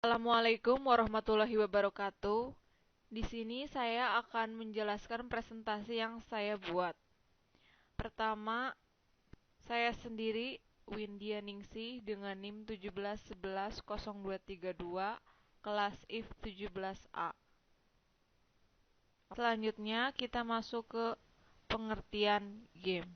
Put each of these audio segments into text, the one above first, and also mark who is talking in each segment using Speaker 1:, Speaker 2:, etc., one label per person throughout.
Speaker 1: Assalamualaikum warahmatullahi wabarakatuh. Di sini saya akan menjelaskan presentasi yang saya buat. Pertama, saya sendiri Windia Ningsih dengan NIM 17110232, kelas IF 17A. Selanjutnya kita masuk ke pengertian game.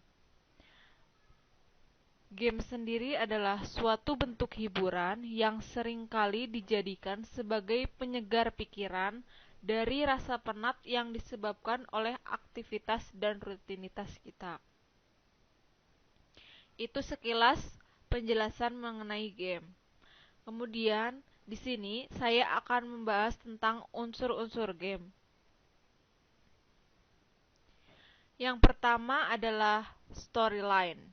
Speaker 1: Game sendiri adalah suatu bentuk hiburan yang seringkali dijadikan sebagai penyegar pikiran dari rasa penat yang disebabkan oleh aktivitas dan rutinitas kita. Itu sekilas penjelasan mengenai game. Kemudian, di sini saya akan membahas tentang unsur-unsur game. Yang pertama adalah storyline.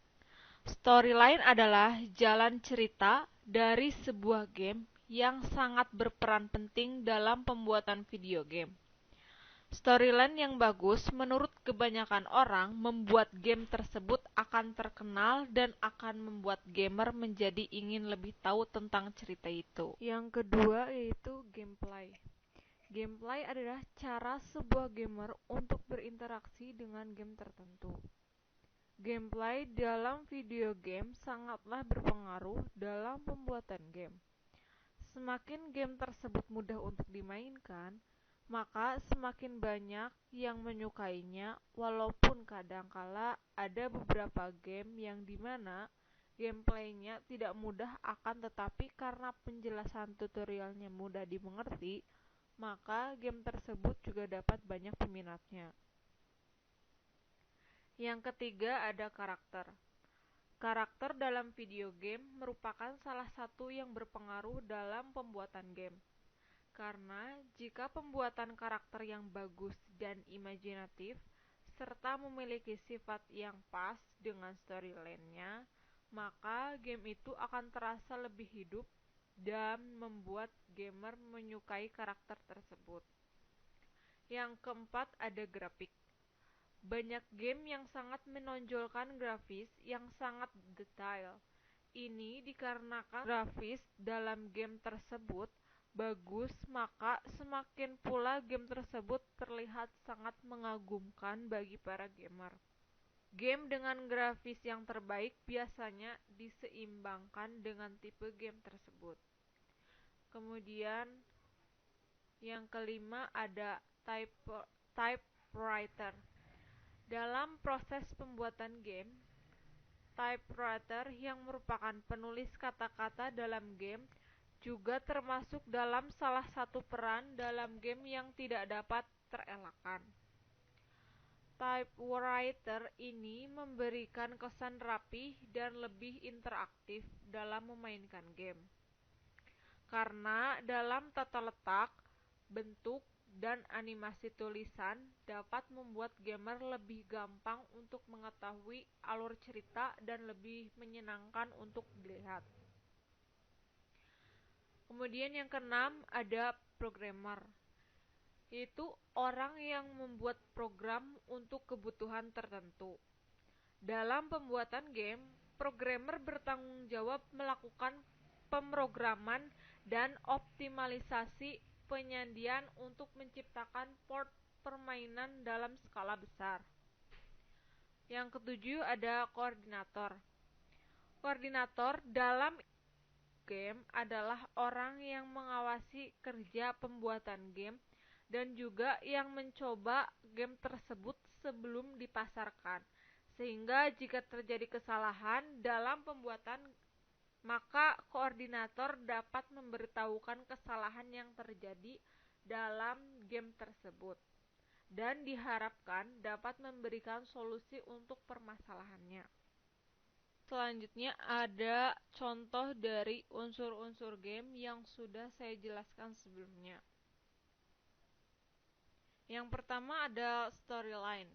Speaker 1: Storyline adalah jalan cerita dari sebuah game yang sangat berperan penting dalam pembuatan video game. Storyline yang bagus menurut kebanyakan orang membuat game tersebut akan terkenal dan akan membuat gamer menjadi ingin lebih tahu tentang cerita itu. Yang kedua yaitu gameplay. Gameplay adalah cara sebuah gamer untuk berinteraksi dengan game tertentu. Gameplay dalam video game sangatlah berpengaruh dalam pembuatan game. Semakin game tersebut mudah untuk dimainkan, maka semakin banyak yang menyukainya, walaupun kadangkala ada beberapa game yang dimana gameplaynya tidak mudah akan tetapi karena penjelasan tutorialnya mudah dimengerti, maka game tersebut juga dapat banyak peminatnya. Yang ketiga ada karakter. Karakter dalam video game merupakan salah satu yang berpengaruh dalam pembuatan game. Karena jika pembuatan karakter yang bagus dan imajinatif, serta memiliki sifat yang pas dengan storyline-nya, maka game itu akan terasa lebih hidup dan membuat gamer menyukai karakter tersebut. Yang keempat ada grafik. Banyak game yang sangat menonjolkan grafis yang sangat detail. Ini dikarenakan grafis dalam game tersebut bagus, maka semakin pula game tersebut terlihat sangat mengagumkan bagi para gamer. Game dengan grafis yang terbaik biasanya diseimbangkan dengan tipe game tersebut. Kemudian yang kelima ada typewriter. Dalam proses pembuatan game, typewriter yang merupakan penulis kata-kata dalam game juga termasuk dalam salah satu peran dalam game yang tidak dapat terelakkan. Typewriter ini memberikan kesan rapih dan lebih interaktif dalam memainkan game. Karena dalam tata letak, bentuk, dan animasi tulisan dapat membuat gamer lebih gampang untuk mengetahui alur cerita dan lebih menyenangkan untuk dilihat. Kemudian yang keenam ada programmer, yaitu orang yang membuat program untuk kebutuhan tertentu. Dalam pembuatan game, programmer bertanggung jawab melakukan pemrograman dan optimalisasi penyandian untuk menciptakan port permainan dalam skala besar. Yang ketujuh ada koordinator. Koordinator dalam game adalah orang yang mengawasi kerja pembuatan game dan juga yang mencoba game tersebut sebelum dipasarkan. Sehingga jika terjadi kesalahan dalam pembuatan, maka koordinator dapat memberitahukan kesalahan yang terjadi dalam game tersebut dan diharapkan dapat memberikan solusi untuk permasalahannya. Selanjutnya ada contoh dari unsur-unsur game yang sudah saya jelaskan sebelumnya. Yang pertama ada storyline.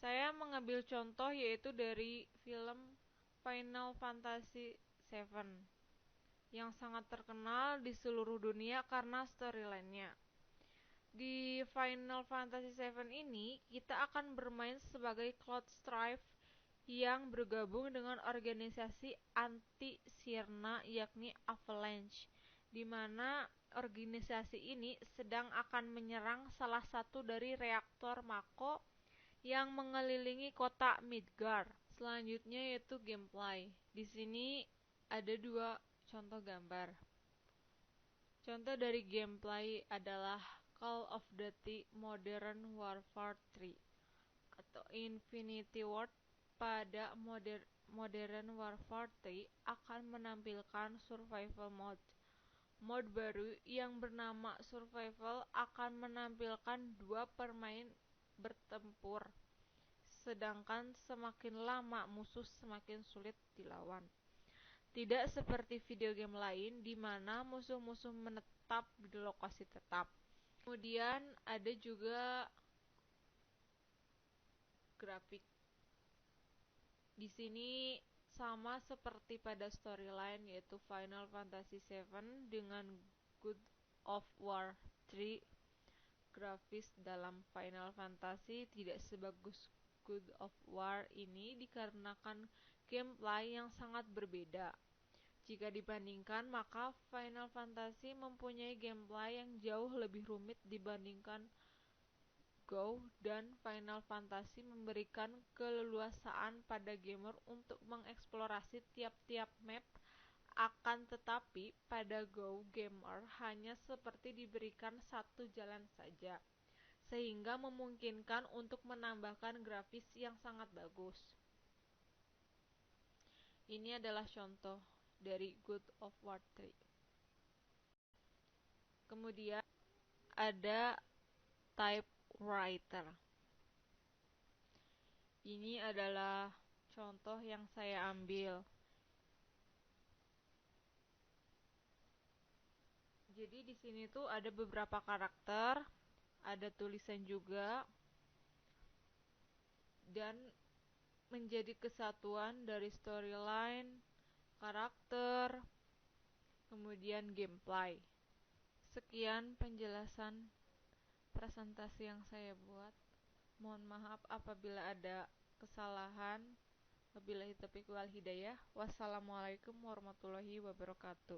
Speaker 1: Saya mengambil contoh yaitu dari film Final Fantasy VII yang sangat terkenal di seluruh dunia karena storyline-nya. Di Final Fantasy VII ini, kita akan bermain sebagai Cloud Strife yang bergabung dengan organisasi anti-Sirna yakni Avalanche. di mana organisasi ini sedang akan menyerang salah satu dari reaktor Mako yang mengelilingi kota Midgard. Selanjutnya yaitu gameplay. Di sini ada dua contoh gambar. Contoh dari gameplay adalah Call of Duty Modern Warfare 3 atau Infinity Ward. Pada Modern Warfare 3 akan menampilkan survival mode. Mode baru yang bernama Survival akan menampilkan dua pemain bertempur, sedangkan semakin lama musuh semakin sulit dilawan. Tidak seperti video game lain di mana musuh-musuh menetap di lokasi tetap. Kemudian ada juga grafik. Di sini sama seperti pada storyline yaitu Final Fantasy VII dengan God of War 3. Grafis dalam Final Fantasy tidak sebagus God of War ini dikarenakan gameplay yang sangat berbeda. Jika dibandingkan, maka Final Fantasy mempunyai gameplay yang jauh lebih rumit dibandingkan Go, dan Final Fantasy memberikan keleluasaan pada gamer untuk mengeksplorasi tiap-tiap map. Akan tetapi, pada Go, gamer hanya seperti diberikan satu jalan saja, sehingga memungkinkan untuk menambahkan grafis yang sangat bagus. Ini adalah contoh dari God of War 3. Kemudian ada typewriter. Ini adalah contoh yang saya ambil. Jadi di sini tuh ada beberapa karakter, ada tulisan juga, dan menjadi kesatuan dari storyline, karakter, kemudian gameplay. Sekian penjelasan presentasi yang saya buat. Mohon maaf apabila ada kesalahan. Wabillahi taufiq wal hidayah. Wassalamualaikum warahmatullahi wabarakatuh.